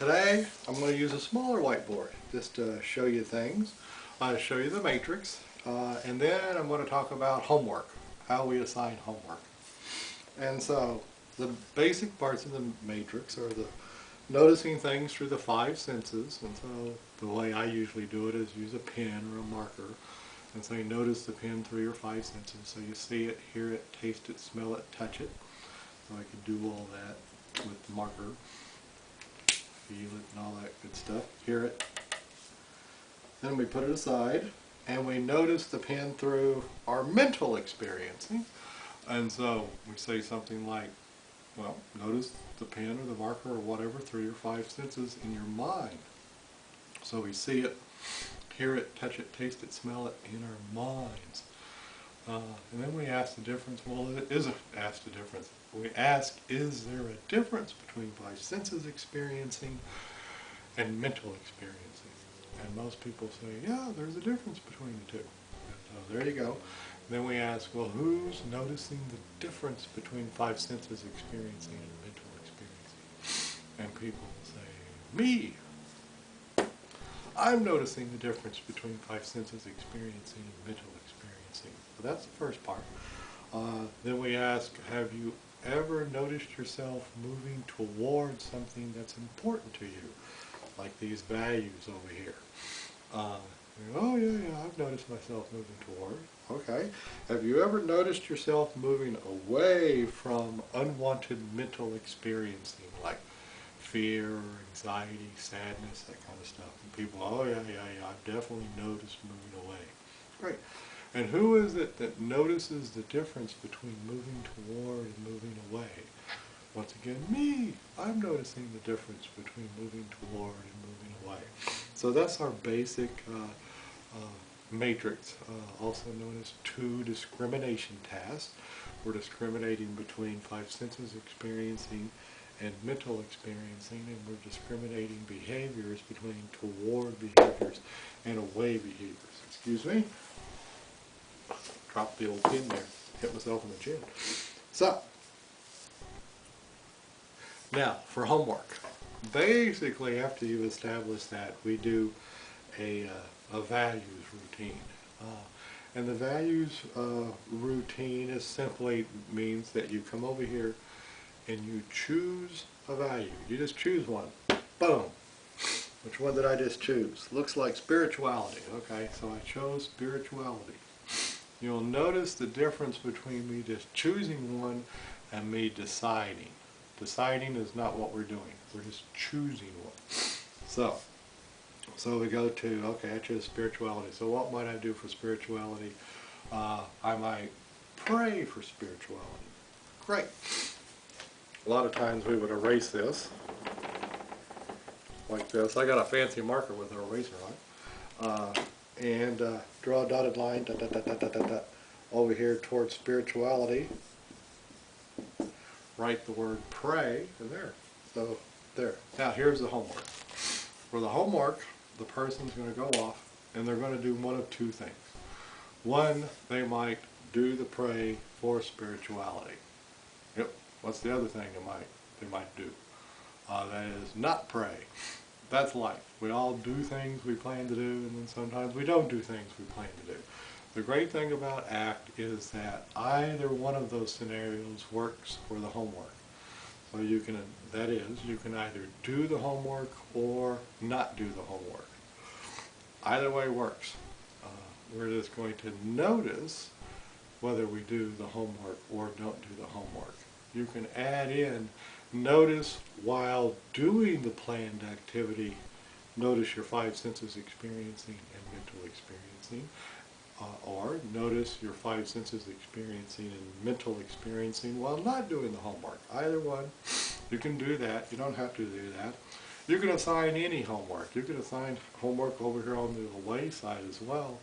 Today I'm going to use a smaller whiteboard just to show you things. I'll show you the matrix and then I'm going to talk about homework, how we assign homework. And so the basic parts of the matrix are the noticing things through the five senses, and so the way I usually do it is use a pen or a marker and say notice the pen through your five senses. So you see it, hear it, taste it, smell it, touch it. So I can do all that with the marker. Feel it and all that good stuff. Hear it. Then we put it aside and we notice the pen through our mental experiencing. And so we say something like, well, notice the pen or the marker or whatever through your five senses in your mind. So we see it, hear it, touch it, taste it, smell it in our minds. And then we ask the difference. Well, it isn't ask the difference. We ask, is there a difference between five senses experiencing and mental experiencing? And most people say, yeah, there's a difference between the two. And so there you go. And then we ask, well, who's noticing the difference between five senses experiencing and mental experiencing? And people say, me. I'm noticing the difference between five senses experiencing and mental experiencing. So that's the first part. Then we ask, have you ever noticed yourself moving towards something that's important to you? Like these values over here. Oh yeah, I've noticed myself moving toward. Okay. Have you ever noticed yourself moving away from unwanted mental experiencing, like fear, anxiety, sadness, that kind of stuff? And people, oh yeah, I've definitely noticed moving away. Great. And who is it that notices the difference between moving toward and moving away? Once again, me. I'm noticing the difference between moving toward and moving away. So that's our basic matrix, also known as two discrimination tasks. We're discriminating between five senses experiencing and mental experiencing, and we're discriminating behaviors between toward behaviors and away behaviors. Excuse me. Dropped the old pin there. Hit myself in the chin. So, now for homework. Basically, after you establish that, we do a values routine. And the values routine is simply means that you come over here and you choose a value. You just choose one. Boom. Which one did I just choose? Looks like spirituality. Okay, so I chose spirituality. You'll notice the difference between me just choosing one and me deciding. Deciding is not what we're doing. We're just choosing one. So we go to, okay, I chose spirituality. So what might I do for spirituality? I might pray for spirituality. Great. A lot of times we would erase this like this. I got a fancy marker with an eraser on it. And draw a dotted line over here towards spirituality. Write the word pray, and there. So there. Now here's the homework. For the homework, the person's going to go off and they're going to do one of two things. One, they might do the pray for spirituality. Yep. What's the other thing they might do? That is not pray. That's life. We all do things we plan to do, and then sometimes we don't do things we plan to do. The great thing about ACT is that either one of those scenarios works for the homework. So you can, that is, you can either do the homework or not do the homework. Either way works. We're just going to notice whether we do the homework or don't do the homework. You can add in, notice while doing the planned activity, notice your five senses experiencing and mental experiencing. Or notice your five senses experiencing and mental experiencing while not doing the homework. Either one, you can do that. You don't have to do that. You can assign any homework. You can assign homework over here on the away side as well,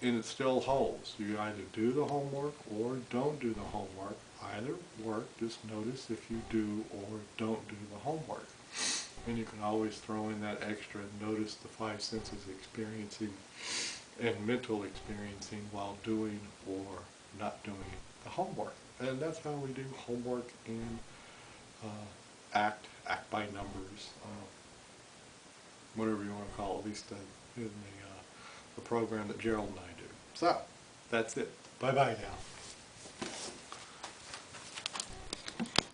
and it still holds. You either do the homework or don't do the homework. Either work. Just notice if you do or don't do the homework. And you can always throw in that extra, notice the five senses experiencing and mental experiencing while doing or not doing the homework. And that's how we do homework in ACT by numbers. whatever you want to call it, at least in the program that Gerald and I do. So, that's it. Bye-bye now.